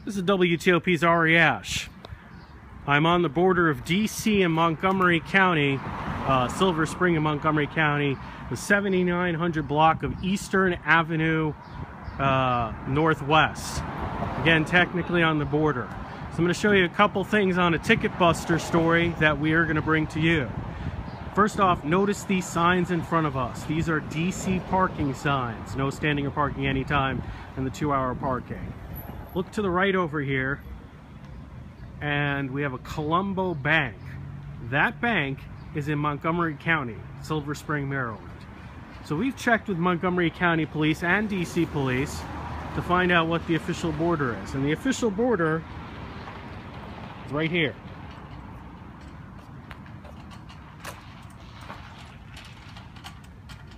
This is WTOP's Ari Ash. I'm on the border of DC and Montgomery County, Silver Spring and Montgomery County, the 7900 block of Eastern Avenue Northwest. Again, technically on the border. So I'm going to show you a couple things on a ticket buster story that we are going to bring to you. First off, notice these signs in front of us. These are DC parking signs. No standing or parking anytime, and the 2-hour parking. Look to the right over here, and we have a Colombo Bank. That bank is in Montgomery County, Silver Spring, Maryland. So we've checked with Montgomery County Police and DC Police to find out what the official border is. And the official border is right here.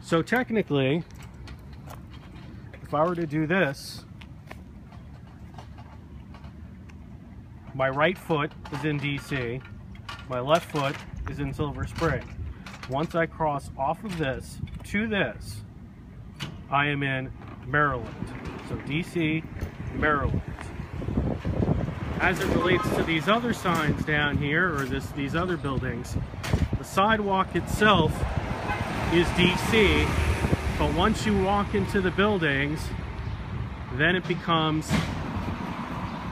So technically, if I were to do this, my right foot is in DC, my left foot is in Silver Spring. Once I cross off of this to this, I am in Maryland. So DC, Maryland. As it relates to these other signs down here, or these other buildings, the sidewalk itself is DC, but once you walk into the buildings, then it becomes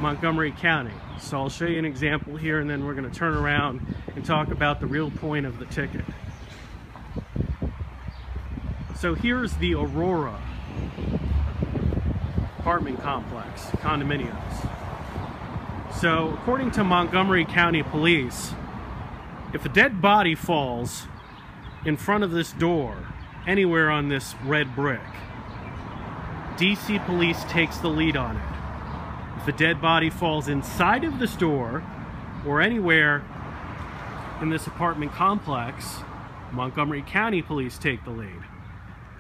Montgomery County. So I'll show you an example here, and then we're going to turn around and talk about the real point of the ticket. So here's the Aurora apartment complex, condominiums. So according to Montgomery County Police, if a dead body falls in front of this door, anywhere on this red brick, DC Police takes the lead on it. If a dead body falls inside of this door or anywhere in this apartment complex, Montgomery County Police take the lead.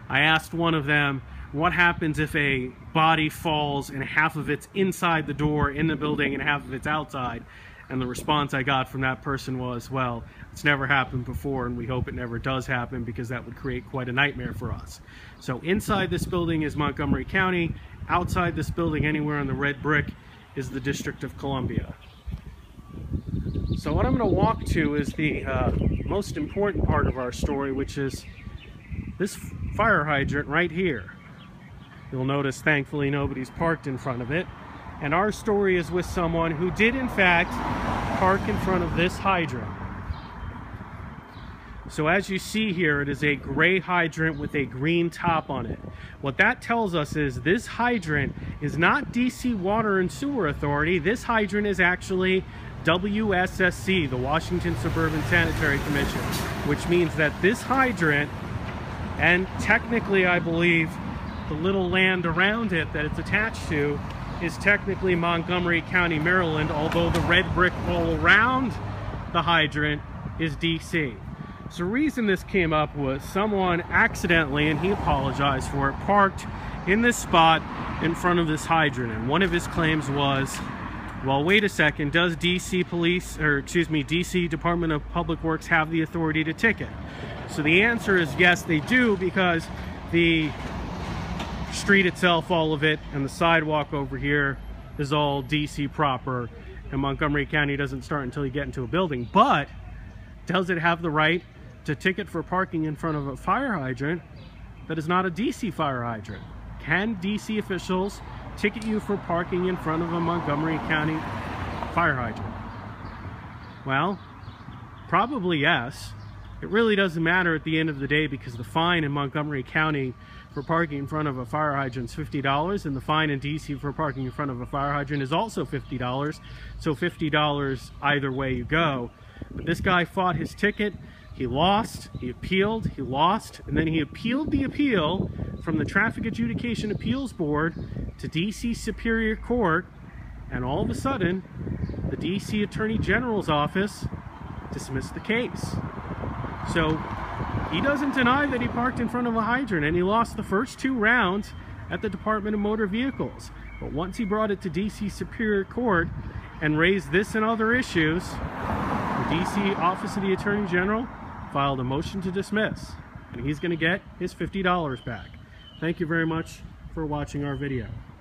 I asked one of them, what happens if a body falls and half of it's inside the door in the building and half of it's outside? And the response I got from that person was, well, it's never happened before and we hope it never does happen because that would create quite a nightmare for us. So inside this building is Montgomery County. Outside this building, anywhere on the red brick, is the District of Columbia. So what I'm going to walk to is the most important part of our story, which is this fire hydrant right here. You'll notice, thankfully, nobody's parked in front of it. And our story is with someone who did, in fact, park in front of this hydrant. So as you see here, it is a gray hydrant with a green top on it. What that tells us is this hydrant is not DC Water and Sewer Authority. This hydrant is actually WSSC, the Washington Suburban Sanitary Commission, which means that this hydrant, and technically I believe the little land around it that it's attached to, is technically Montgomery County, Maryland, although the red brick all around the hydrant is DC. So the reason this came up was someone accidentally, and he apologized for it, parked in this spot in front of this hydrant. And one of his claims was, well, wait a second, does DC Police, or excuse me, DC Department of Public Works have the authority to ticket? So the answer is yes, they do, because the street itself, all of it, and the sidewalk over here is all DC proper, and Montgomery County doesn't start until you get into a building. But does it have the right to ticket for parking in front of a fire hydrant that is not a DC fire hydrant? Can DC officials ticket you for parking in front of a Montgomery County fire hydrant? Well, probably yes. It really doesn't matter at the end of the day, because the fine in Montgomery County for parking in front of a fire hydrant is $50, and the fine in DC for parking in front of a fire hydrant is also $50. So $50 either way you go. But this guy fought his ticket. He lost, he appealed, he lost, and then he appealed the appeal from the Traffic Adjudication Appeals Board to DC Superior Court, and all of a sudden, the DC Attorney General's office dismissed the case. So he doesn't deny that he parked in front of a hydrant, and he lost the first 2 rounds at the Department of Motor Vehicles. But once he brought it to DC Superior Court and raised this and other issues, the DC Office of the Attorney General filed a motion to dismiss, and he's going to get his $50 back. Thank you very much for watching our video.